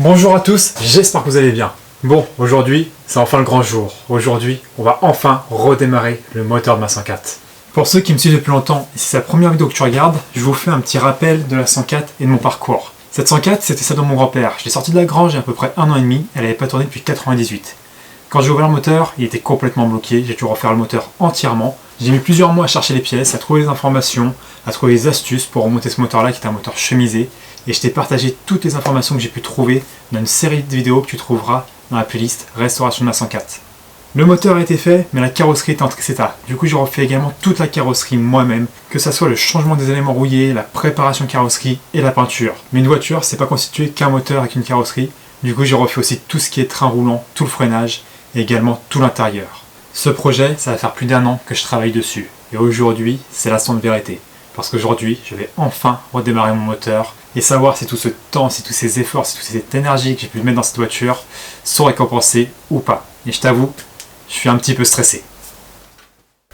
Bonjour à tous, j'espère que vous allez bien. Bon, aujourd'hui, c'est enfin le grand jour. Aujourd'hui, on va enfin redémarrer le moteur de ma 104. Pour ceux qui me suivent depuis longtemps, et si c'est la première vidéo que tu regardes, je vous fais un petit rappel de la 104 et de mon parcours. Cette 104, c'était celle de mon grand-père. Je l'ai sortie de la grange il y a à peu près 1 an et demi, elle n'avait pas tourné depuis 98. Quand j'ai ouvert le moteur, il était complètement bloqué, j'ai dû refaire le moteur entièrement. J'ai mis plusieurs mois à chercher les pièces, à trouver les informations, à trouver les astuces pour remonter ce moteur-là qui est un moteur chemisé. Et je t'ai partagé toutes les informations que j'ai pu trouver dans une série de vidéos que tu trouveras dans la playlist Restauration de la 104. Le moteur a été fait, mais la carrosserie est en triste état. Du coup, j'ai refait également toute la carrosserie moi-même, que ce soit le changement des éléments rouillés, la préparation carrosserie et la peinture. Mais une voiture, c'est pas constitué qu'un moteur avec une carrosserie. Du coup, j'ai refait aussi tout ce qui est train roulant, tout le freinage et également tout l'intérieur. Ce projet, ça va faire plus d'1 an que je travaille dessus. Et aujourd'hui, c'est l'instant de vérité. Parce qu'aujourd'hui, je vais enfin redémarrer mon moteur et savoir si tout ce temps, si tous ces efforts, si toute cette énergie que j'ai pu mettre dans cette voiture sont récompensés ou pas. Et je t'avoue, je suis un petit peu stressé.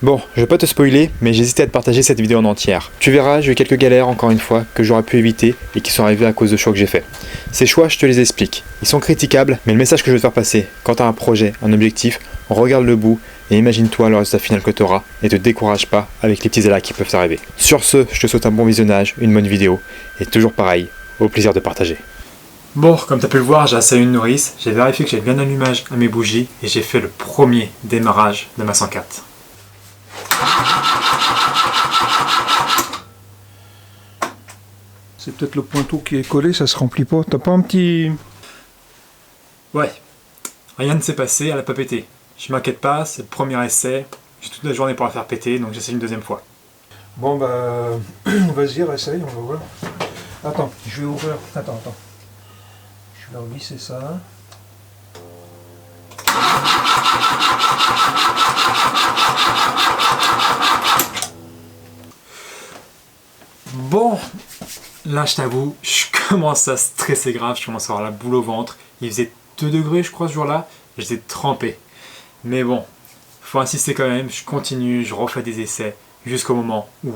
Bon, je vais pas te spoiler, mais j'ai hésité à te partager cette vidéo en entière. Tu verras, j'ai eu quelques galères encore une fois que j'aurais pu éviter et qui sont arrivées à cause de choix que j'ai fait. Ces choix, je te les explique. Ils sont critiquables, mais le message que je veux te faire passer, quand tu as un projet, un objectif, regarde le bout et imagine-toi le résultat final que tu auras et te décourage pas avec les petits aléas qui peuvent arriver. Sur ce, je te souhaite un bon visionnage, une bonne vidéo et toujours pareil, au plaisir de partager. Bon, comme tu as pu le voir, j'ai installé une nourrice, j'ai vérifié que j'avais bien d'allumage à mes bougies et j'ai fait le premier démarrage de ma 104. C'est peut-être le pointeau qui est collé, ça se remplit pas. T'as pas un petit... Ouais, rien ne s'est passé, elle a pas pété. Je m'inquiète pas, c'est le premier essai, j'ai toute la journée pour la faire péter, donc j'essaie une deuxième fois. Bon bah... vas-y, réessaye, on va voir. Attends, je vais ouvrir... Attends. Je vais revisser ça. Bon, là je t'avoue, je commence à stresser grave, je commence à avoir la boule au ventre. Il faisait 2 degrés je crois ce jour-là, j'étais trempé. Mais bon, faut insister quand même, je continue, je refais des essais jusqu'au moment où...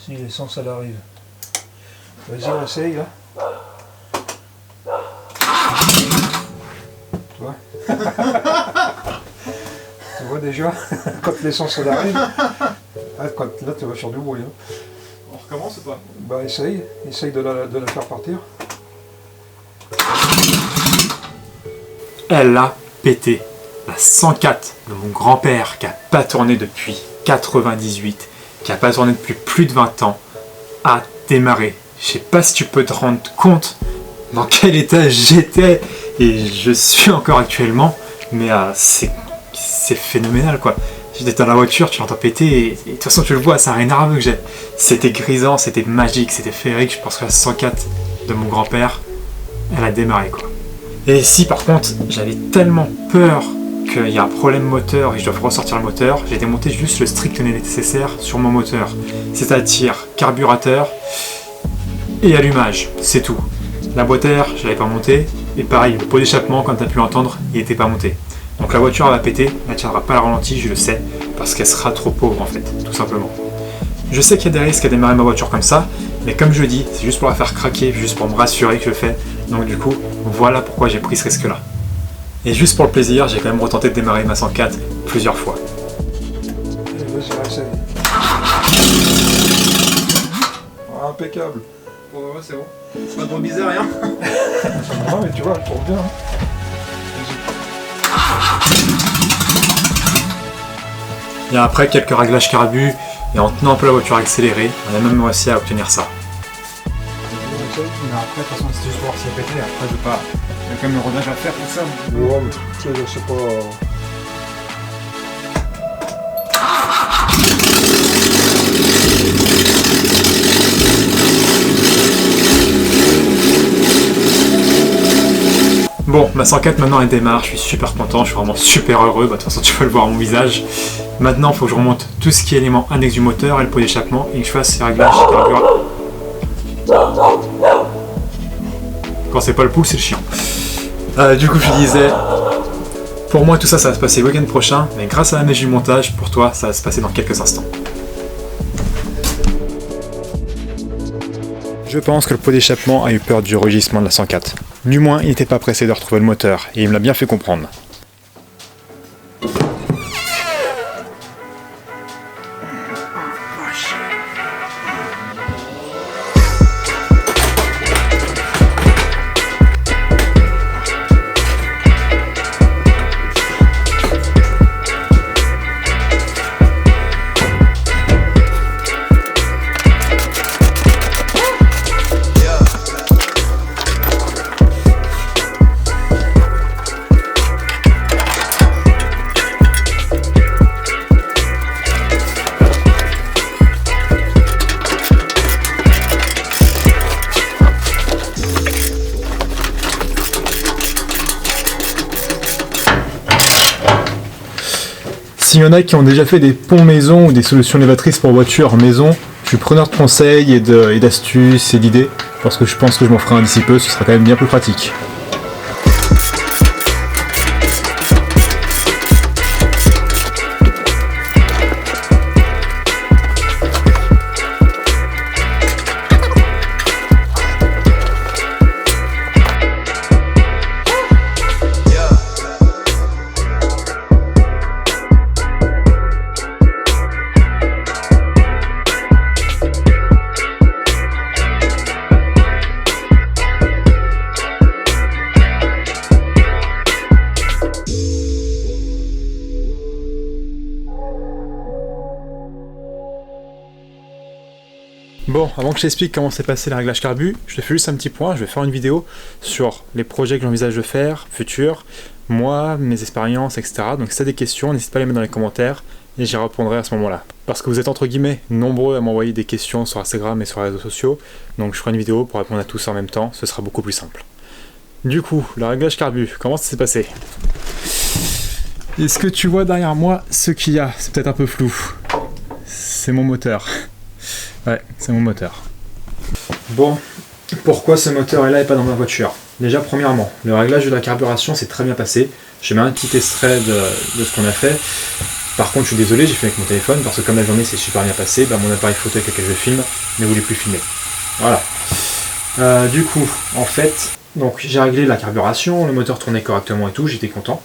Si l'essence elle arrive. Vas-y, réessaye là. Tu vois Tu vois déjà quand l'essence elle arrive. Ah, là tu vas faire du bruit. Hein. On recommence ou pas? Bah essaye de la faire partir. Elle a pété. La 104 de mon grand-père qui a pas tourné depuis 98, qui a pas tourné depuis plus de 20 ans, a démarré. Je sais pas si tu peux te rendre compte dans quel état j'étais et je suis encore actuellement, mais c'est phénoménal quoi. J'étais dans la voiture, tu l'entends péter et de toute façon tu le vois, c'est un rien nerveux que j'ai. C'était grisant, c'était magique, c'était féerique. Je pense que la 104 de mon grand-père, elle a démarré quoi. Et si par contre j'avais tellement peur qu'il y a un problème moteur et je dois ressortir le moteur, j'ai démonté juste le strict nécessaire sur mon moteur. C'est-à-dire carburateur et allumage, c'est tout. La boîte à air, je l'avais pas monté, et pareil, le pot d'échappement, comme tu as pu l'entendre, il n'était pas monté. Donc la voiture elle va péter, elle ne tiendra pas la ralenti, je le sais, parce qu'elle sera trop pauvre en fait, tout simplement. Je sais qu'il y a des risques à démarrer ma voiture comme ça, mais comme je dis, c'est juste pour la faire craquer, juste pour me rassurer que je le fais. Donc du coup, voilà pourquoi j'ai pris ce risque-là. Et juste pour le plaisir, j'ai quand même retenté de démarrer ma 104 plusieurs fois. Allez, vas-y, réessaye. Ah, impeccable. Ouais, c'est bon. C'est pas trop bizarre, rien. Non mais tu vois, elle tourne bien. Hein. Et après quelques réglages carbu, et en tenant un peu la voiture accélérée, on a même réussi à obtenir ça. Réessaye. Mais après, de toute façon, c'était juste pour voir si elle pétait, après je veux pas... Il y a quand même le rodage à faire, tout ça. Ouais, mais c'est pas... Bon, ma 104 maintenant elle démarre, je suis super content, je suis vraiment super heureux, bah, de toute façon tu peux le voir à mon visage. Maintenant il faut que je remonte tout ce qui est élément annexe du moteur et le pot d'échappement et que je fasse ces réglages carburant. Quand c'est pas le pouls, c'est le chien. Du coup je disais, pour moi tout ça, ça va se passer le week-end prochain, mais grâce à la neige du montage, pour toi ça va se passer dans quelques instants. Je pense que le pot d'échappement a eu peur du rugissement de la 104. Du moins, il n'était pas pressé de retrouver le moteur, et il me l'a bien fait comprendre. S'il y en a qui ont déjà fait des ponts maison ou des solutions élévatrices pour voiture maison, je suis preneur de conseils et d'astuces et d'idées, parce que je pense que je m'en ferai un d'ici peu, ce sera quand même bien plus pratique. Bon, avant que je t'explique comment s'est passé le réglage carbu, je te fais juste un petit point, je vais faire une vidéo sur les projets que j'envisage de faire, futurs, moi, mes expériences, etc. Donc si tu as des questions, n'hésite pas à les mettre dans les commentaires et j'y répondrai à ce moment-là. Parce que vous êtes entre guillemets nombreux à m'envoyer des questions sur Instagram et sur les réseaux sociaux, donc je ferai une vidéo pour répondre à tous en même temps, ce sera beaucoup plus simple. Du coup, le réglage carbu, comment ça s'est passé? Est-ce que tu vois derrière moi ce qu'il y a? C'est peut-être un peu flou. C'est mon moteur. Ouais, c'est mon moteur. Bon, pourquoi ce moteur est là et pas dans ma voiture? Déjà, premièrement, le réglage de la carburation s'est très bien passé. J'ai mis un petit extrait de ce qu'on a fait. Par contre, je suis désolé, j'ai fait avec mon téléphone parce que comme la journée s'est super bien passée, bah, mon appareil photo avec lequel je filme ne voulait plus filmer. Voilà. Du coup, en fait, donc j'ai réglé la carburation, le moteur tournait correctement et tout, j'étais content.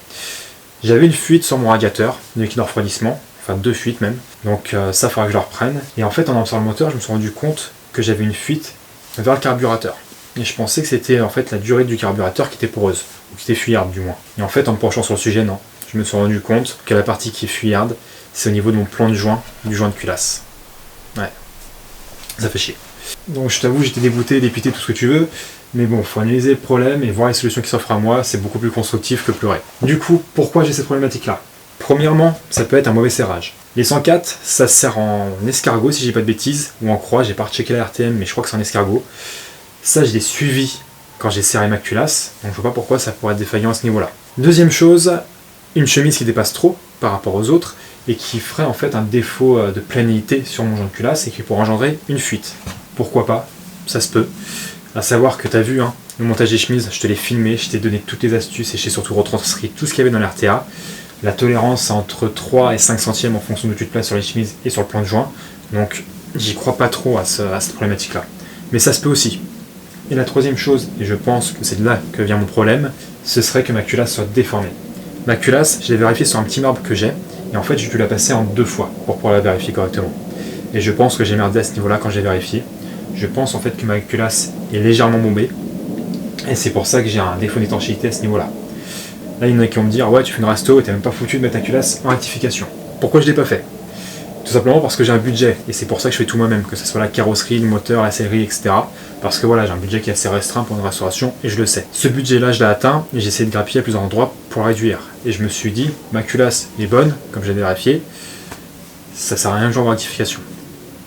J'avais une fuite sur mon radiateur, de liquide de refroidissement. Enfin 2 fuites même, donc ça faudra que je la reprenne. Et en fait en lançant le moteur je me suis rendu compte que j'avais une fuite vers le carburateur. Et je pensais que c'était en fait la durée du carburateur qui était poreuse, ou qui était fuyarde du moins. Et en fait en me penchant sur le sujet, non. Je me suis rendu compte que la partie qui est fuyarde, c'est au niveau de mon plan de joint, du joint de culasse. Ouais, ça fait chier. Donc je t'avoue j'étais dégoûté, dépité, tout ce que tu veux, mais bon, faut analyser le problème et voir les solutions qui s'offrent à moi, c'est beaucoup plus constructif que pleurer. Du coup, pourquoi j'ai cette problématique là? Premièrement, ça peut être un mauvais serrage. Les 104, ça se sert en escargot si j'ai pas de bêtises, ou en croix, j'ai pas rechecké la RTM mais je crois que c'est en escargot. Ça je l'ai suivi quand j'ai serré ma culasse, donc je vois pas pourquoi ça pourrait être défaillant à ce niveau-là. Deuxième chose, une chemise qui dépasse trop par rapport aux autres et qui ferait en fait un défaut de planéité sur mon joint de culasse et qui pourrait engendrer une fuite. Pourquoi pas? Ça se peut. À savoir que t'as vu, hein, le montage des chemises, je te l'ai filmé, je t'ai donné toutes les astuces et j'ai surtout retranscrit tout ce qu'il y avait dans l'RTA. La tolérance c'est entre 3 et 5 centièmes en fonction de où tu te places sur les chemises et sur le plan de joint. Donc j'y crois pas trop à cette problématique là. Mais ça se peut aussi. Et la troisième chose, et je pense que c'est de là que vient mon problème, ce serait que ma culasse soit déformée. Ma culasse, je l'ai vérifiée sur un petit marbre que j'ai, et en fait j'ai dû la passer en 2 fois pour pouvoir la vérifier correctement. Et je pense que j'ai merdé à ce niveau là quand j'ai vérifié. Je pense en fait que ma culasse est légèrement bombée, et c'est pour ça que j'ai un défaut d'étanchéité à ce niveau là. Là, il y en a qui vont me dire « Ouais, tu fais une resto et t'as même pas foutu de mettre ta culasse en rectification. » Pourquoi je l'ai pas fait? Tout simplement parce que j'ai un budget, et c'est pour ça que je fais tout moi-même, que ce soit la carrosserie, le moteur, la sellerie, etc. Parce que voilà, j'ai un budget qui est assez restreint pour une restauration, et je le sais. Ce budget-là, je l'ai atteint, et j'ai essayé de grappiller à plusieurs endroits pour le réduire. Et je me suis dit, ma culasse est bonne, comme j'ai vérifié, ça sert à rien de jouer en rectification.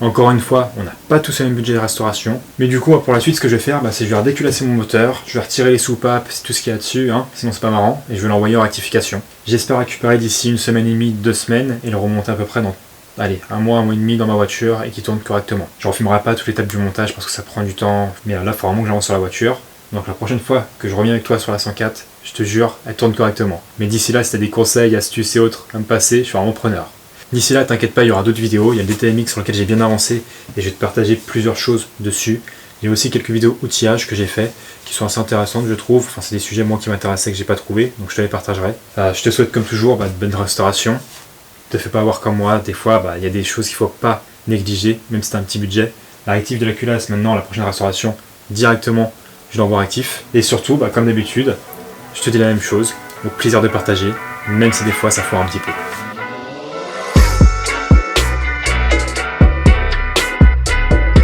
Encore une fois, on n'a pas tous le même budget de restauration, mais du coup, pour la suite, ce que je vais faire, c'est que je vais redéculasser mon moteur, je vais retirer les soupapes, tout ce qu'il y a dessus, hein, sinon c'est pas marrant, et je vais l'envoyer en rectification. J'espère récupérer d'ici 1 semaine et demie, 2 semaines, et le remonter à peu près dans, allez, 1 mois et demi dans ma voiture, et qui tourne correctement. Je ne refilmerai pas toute l'étape du montage parce que ça prend du temps, mais là, il faut vraiment que j'avance sur la voiture. Donc la prochaine fois que je reviens avec toi sur la 104, je te jure, elle tourne correctement. Mais d'ici là, si tu as des conseils, astuces et autres à me passer, je suis vraiment preneur. D'ici là, t'inquiète pas, il y aura d'autres vidéos, il y a le DTMX sur lequel j'ai bien avancé et je vais te partager plusieurs choses dessus. Il y a aussi quelques vidéos outillage que j'ai fait qui sont assez intéressantes, je trouve. Enfin, c'est des sujets moi qui m'intéressaient que j'ai pas trouvé, donc je te les partagerai. Je te souhaite comme toujours de bonne restauration. Te fais pas avoir comme moi, des fois il y a des choses qu'il faut pas négliger, même si t'as un petit budget. La réactif de la culasse maintenant, la prochaine restauration, directement je l'envoie réactif. Et surtout, comme d'habitude, je te dis la même chose, au plaisir de partager, même si des fois ça foire un petit peu.